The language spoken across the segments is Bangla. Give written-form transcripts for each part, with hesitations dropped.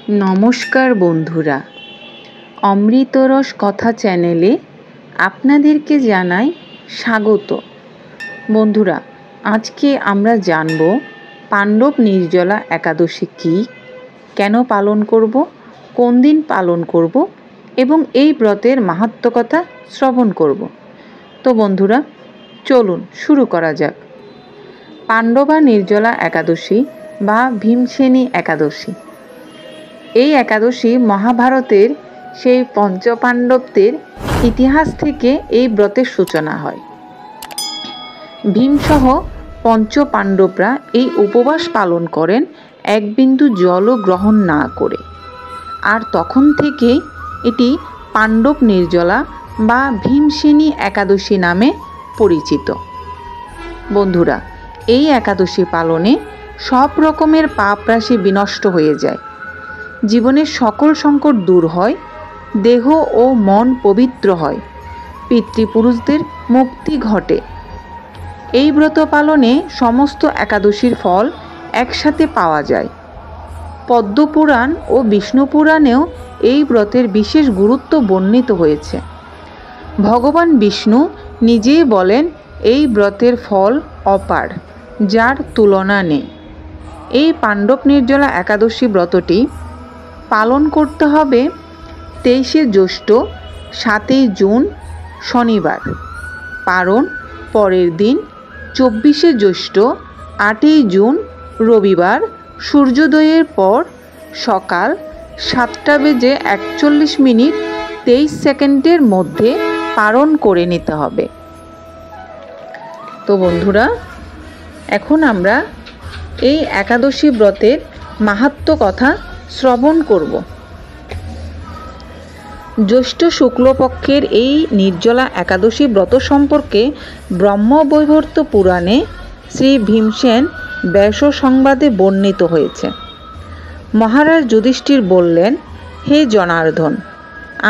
নমস্কার বন্ধুরা, অমৃতরস কথা চ্যানেলে আপনাদেরকে জানাই স্বাগত। বন্ধুরা, আজকে আমরা জানব পাণ্ডব নির্জলা একাদশী কী, কেন পালন করব, কোন দিন পালন করব এবং এই ব্রতের মাহাত্ম্য কথা শ্রবণ করব। তো বন্ধুরা, চলুন শুরু করা যাক। পাণ্ডবা নির্জলা একাদশী বা ভীমসেনী একাদশী। এই একাদশী মহাভারতের সেই পঞ্চপাণ্ডবদের ইতিহাস থেকে এই ব্রতের সূচনা হয়। ভীমসহ পঞ্চপাণ্ডবরা এই উপবাস পালন করেন এক বিন্দু জলও গ্রহণ না করে, আর তখন থেকেই এটি পাণ্ডব নির্জলা বা ভীমসেনী একাদশী নামে পরিচিত। বন্ধুরা, এই একাদশী পালনে সব রকমের পাপ রাশি বিনষ্ট হয়ে যায়, জীবনের সকল সংকট দূর হয়, দেহ ও মন পবিত্র হয়, পিতৃপুরুষদের মুক্তি ঘটে। এই ব্রত পালনে সমস্ত একাদশীর ফল একসাথে পাওয়া যায়। পদ্মপুরাণ ও বিষ্ণু পুরাণেও এই ব্রতের বিশেষ গুরুত্ব বর্ণিত হয়েছে। ভগবান বিষ্ণু নিজেই বলেন এই ব্রতের ফল অপার, যার তুলনা নেই। এই পাণ্ডব নির্জলা একাদশী ব্রতটি পালন করতে হবে 23শে জ্যৈষ্ঠ 7ই জুন শনিবার, পারণ পরের দিন 24শে জ্যৈষ্ঠ 8ই জুন রবিবার সূর্যোদয়ের পর সকাল 7:41 মধ্যে পালন করে নিতে হবে। তো বন্ধুরা, এখন আমরা এই একাদশী ব্রতের মাহাত্ম্য কথা শ্রবণ করব। জ্যৈষ্ঠ শুক্লপক্ষের এই নির্জলা একাদশী ব্রত সম্পর্কে ব্রহ্মবৈবর্ত পুরাণে শ্রী ভীমসেন ব্যাস সংবাদে বর্ণিত হয়েছে। মহারাজ যুধিষ্ঠির বললেন, হে জনার্দন,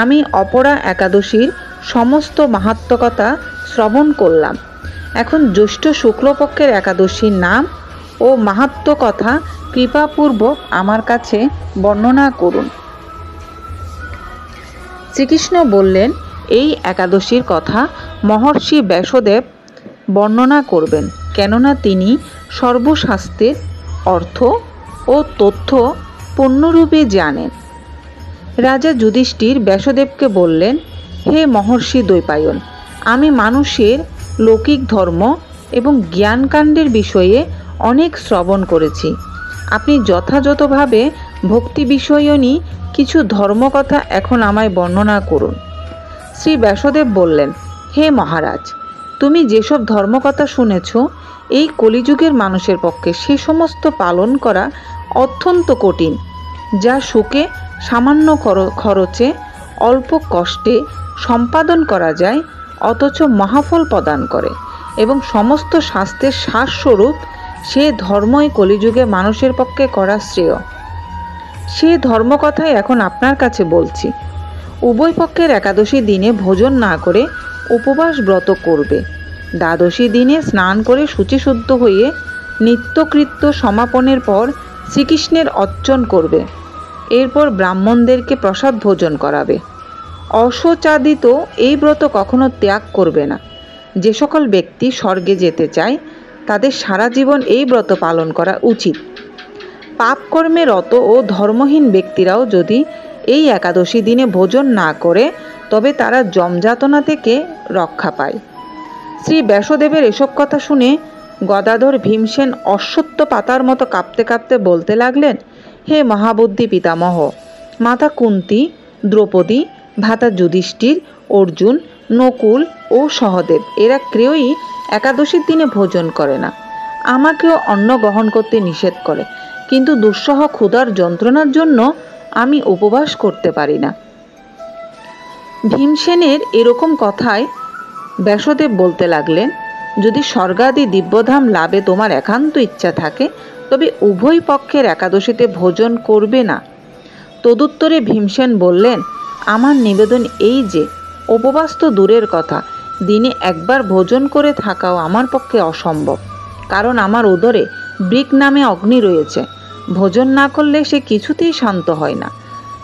আমি অপরা একাদশীর সমস্ত মাহাত্ম্য কথা শ্রবণ করলাম। এখন জ্যৈষ্ঠ শুক্লপক্ষের একাদশীর নাম ও মাহাত্ম্য কথা কৃপাপূর্বক আমার কাছে বর্ণনা করুন। শ্রীকৃষ্ণ বললেন, এই একাদশীর কথা মহর্ষি ব্যাসদেব বর্ণনা করবেন, কেননা তিনি সর্বশাস্ত্রের অর্থ ও তথ্য পূর্ণরূপে জানেন। রাজা যুধিষ্ঠির ব্যাসদেবকে বললেন, হে মহর্ষি দ্বৈপায়ন, আমি মানুষের লৌকিক ধর্ম এবং জ্ঞানকাণ্ডের বিষয়ে অনেক শ্রবণ করেছি। আপনি যথাযথভাবে ভক্তি বিষয়নী কিছু ধর্মকথা এখন আমায় বর্ণনা করুন। শ্রী ব্যাসদেব বললেন, হে মহারাজ, তুমি যেসব ধর্মকথা শুনেছ, এই কলিযুগের মানুষের পক্ষে সে সমস্ত পালন করা অত্যন্ত কঠিন, যা সুখে সামান্য খরচে অল্প কষ্টে সম্পাদন করা যায়, অথচ মহাফল প্রদান করে এবং সমস্ত শাস্ত্রের সারস্বরূপ। সে ধর্মই কলিযুগে মানুষের পক্ষে করা শ্রেয়। সে ধর্মকথাই এখন আপনার কাছে বলছি। উভয় পক্ষের একাদশী দিনে ভোজন না করে উপবাস ব্রত করবে। দ্বাদশী দিনে স্নান করে শুচিশুদ্ধ হয়ে নিত্যকৃত্য সমাপনের পর শ্রীকৃষ্ণের অর্চন করবে। এরপর ব্রাহ্মণদেরকে প্রসাদ ভোজন করাবে। অশোচাদিত এই ব্রত কখনো ত্যাগ করবে না। যে সকল ব্যক্তি স্বর্গে যেতে চায়, তাদের সারা জীবন এই ব্রত পালন করা উচিত। পাপ কর্মে রত ও ধর্মহীন ব্যক্তিরাও যদি এই একাদশী দিনে ভোজন না করে, তবে তারা যমযাতনা থেকে রক্ষা পায়। শ্রী ব্যাসদেবের এসব কথা শুনে গদাধর ভীমসেন অশ্বত্থ পাতার মতো কাঁপতে কাঁপতে বলতে লাগলেন, হে মহাবুদ্ধি পিতামহ, মাতা কুন্তী, দ্রৌপদী, ভ্রাতা যুধিষ্ঠির, অর্জুন, নকুল ও সহদেব এরা কেউই একাদশীর দিনে ভোজন করে না। আমাকেও অন্ন গ্রহণ করতে নিষেধ করে, কিন্তু দুঃসহ ক্ষুধার যন্ত্রণার জন্য আমি উপবাস করতে পারি না। ভীমসেনের এরকম কথায় ব্যাসদেব বলতে লাগলেন, যদি স্বর্গাদি দিব্যধাম লাভে তোমার একান্ত ইচ্ছা থাকে, তবে উভয় পক্ষের একাদশীতে ভোজন করবে না। তদুত্তরে ভীমসেন বললেন, আমার নিবেদন এই যে, উপবাস তো দূরের কথা, দিনে একবার ভোজন করে থাকাও আমার পক্ষে অসম্ভব, কারণ আমার উদরে বৃক নামে অগ্নি রয়েছে। ভোজন না করলে সে কিছুতেই শান্ত হয় না।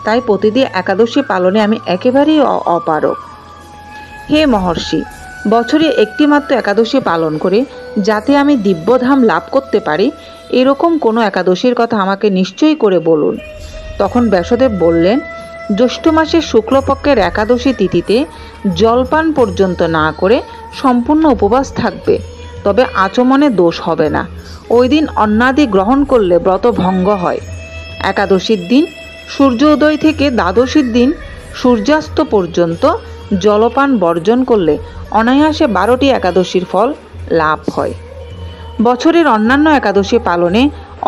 তাই প্রতিদিন একাদশী পালনে আমি একেবারেই অপারগ। হে মহর্ষি, বছরে একটি মাত্র একাদশী পালন করে যাতে আমি দিব্যধাম লাভ করতে পারি, এরকম কোনো একাদশীর কথা আমাকে নিশ্চয়ই করে বলুন। তখন ব্যাসদেব বললেন, জ্যৈষ্ঠ মাসের শুক্লপক্ষের একাদশী তিথিতে জলপান পর্যন্ত না করে সম্পূর্ণ উপবাস থাকবে, তবে আচমনে দোষ হবে না। ওই দিন অন্নাদি গ্রহণ করলে ব্রত ভঙ্গ হয়। একাদশীর দিন সূর্য উদয় থেকে দ্বাদশীর দিন সূর্যাস্ত পর্যন্ত জলপান বর্জন করলে অনায়াসে 12টি একাদশীর ফল লাভ হয়। বছরের অন্যান্য একাদশী পালনে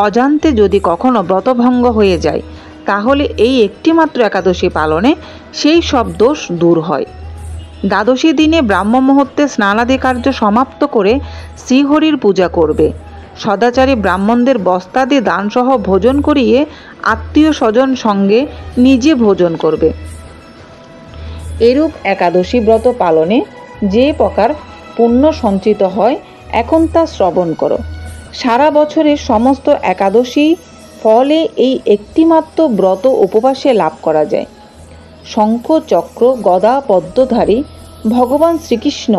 অজান্তে যদি কখনো ব্রতভঙ্গ হয়ে যায়, তাহলে এই একটি মাত্র একাদশী পালনে সেই সব দোষ দূর হয়। দ্বাদশী দিনে ব্রাহ্ম মুহূর্তে স্নানাদি কার্য সমাপ্ত করে শ্রীহরির পূজা করবে। সদাচারী ব্রাহ্মণদের বস্ত্রাদি দানসহ ভোজন করিয়ে আত্মীয় স্বজন সঙ্গে নিজে ভোজন করবে। এরূপ একাদশী ব্রত পালনে যে প্রকার পুণ্য সঞ্চিত হয়, এখন তা শ্রবণ করো। সারা বছরের সমস্ত একাদশী ফলে এই একটিমাত্র ব্রত উপবাসে লাভ করা যায়। শঙ্খ চক্র গদা পদ্মধারী ভগবান শ্রীকৃষ্ণ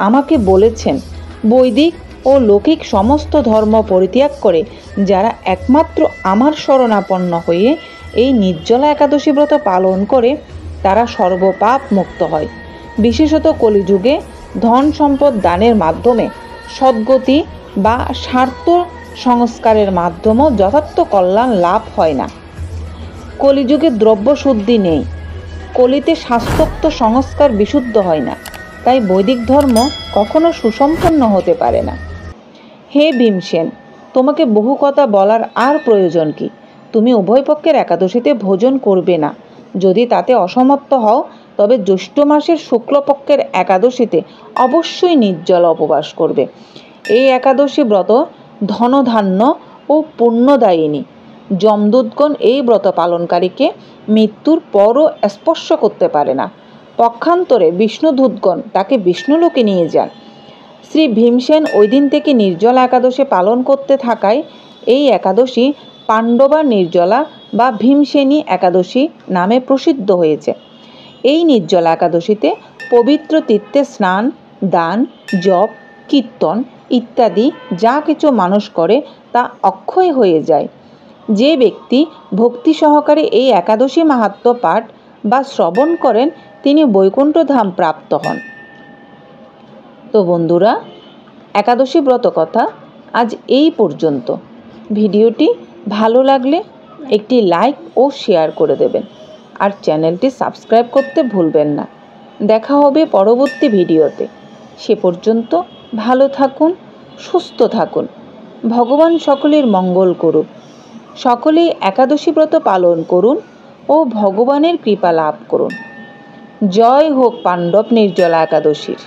আমাকে বলেছেন, বৈদিক ও লৌকিক সমস্ত ধর্ম পরিত্যাগ করে যারা একমাত্র আমার শরণাপন্ন হয়ে এই নির্জলা একাদশী ব্রত পালন করে, তারা সর্বপাপ মুক্ত হয়। বিশেষত কলিযুগে ধন সম্পদ দানের মাধ্যমে সদ্গতি বা স্বার্থ সংস্কারের মাধ্যমেও যথার্থ কল্যাণ লাভ হয় না। কলিযুগে দ্রব্য শুদ্ধি নেই, কলিতে শাস্ত্রোক্ত সংস্কার বিশুদ্ধ হয় না, তাই বৈদিক ধর্ম কখনো সুসম্পন্ন হতে পারে না। হে ভীমসেন, তোমাকে বহু কথা বলার আর প্রয়োজন কি? তুমি উভয় পক্ষের একাদশীতে ভোজন করবে না। যদি তাতে অসমর্থ হও, তবে জ্যৈষ্ঠ মাসের শুক্লপক্ষের একাদশীতে অবশ্যই নির্জলা উপবাস করবে। এই একাদশী ব্রত ধনধান্য ও পুণ্যদায়িনী। যমদূতগণ এই ব্রত পালনকারীকে মৃত্যুর পরও স্পর্শ করতে পারে না। পক্ষান্তরে বিষ্ণুদূতগণ তাকে বিষ্ণুলোকে নিয়ে যান। শ্রী ভীমসেন ওই দিন থেকে নির্জলা একাদশী পালন করতে থাকায় এই একাদশী পাণ্ডবা নির্জলা বা ভীমসেনী একাদশী নামে প্রসিদ্ধ হয়েছে। এই নির্জলা একাদশীতে পবিত্র তীর্থে স্নান, দান, জপ, কীর্তন ইত্যাদি যা কিছু মানুষ করে তা অক্ষয় হয়ে যায়। যে ব্যক্তি ভক্তি সহকারে এই একাদশী মাহাত্ম্য পাঠ বা শ্রবণ করেন, তিনি বৈকুণ্ঠ ধাম প্রাপ্ত হন। তো বন্ধুরা, একাদশী ব্রত কথা আজ এই পর্যন্ত। ভিডিওটি ভালো লাগলে একটি লাইক ও শেয়ার করে দেবেন, আর চ্যানেলটি সাবস্ক্রাইব করতে ভুলবেন না। দেখা হবে পরবর্তী ভিডিওতে। সে পর্যন্ত ভালো থাকুন, সুস্থ থাকুন। ভগবান সকলের মঙ্গল করুন। সকলেই একাদশী ব্রত পালন করুন ও ভগবানের কৃপা লাভ করুন। জয় হোক পাণ্ডব নির্জলা একাদশীর।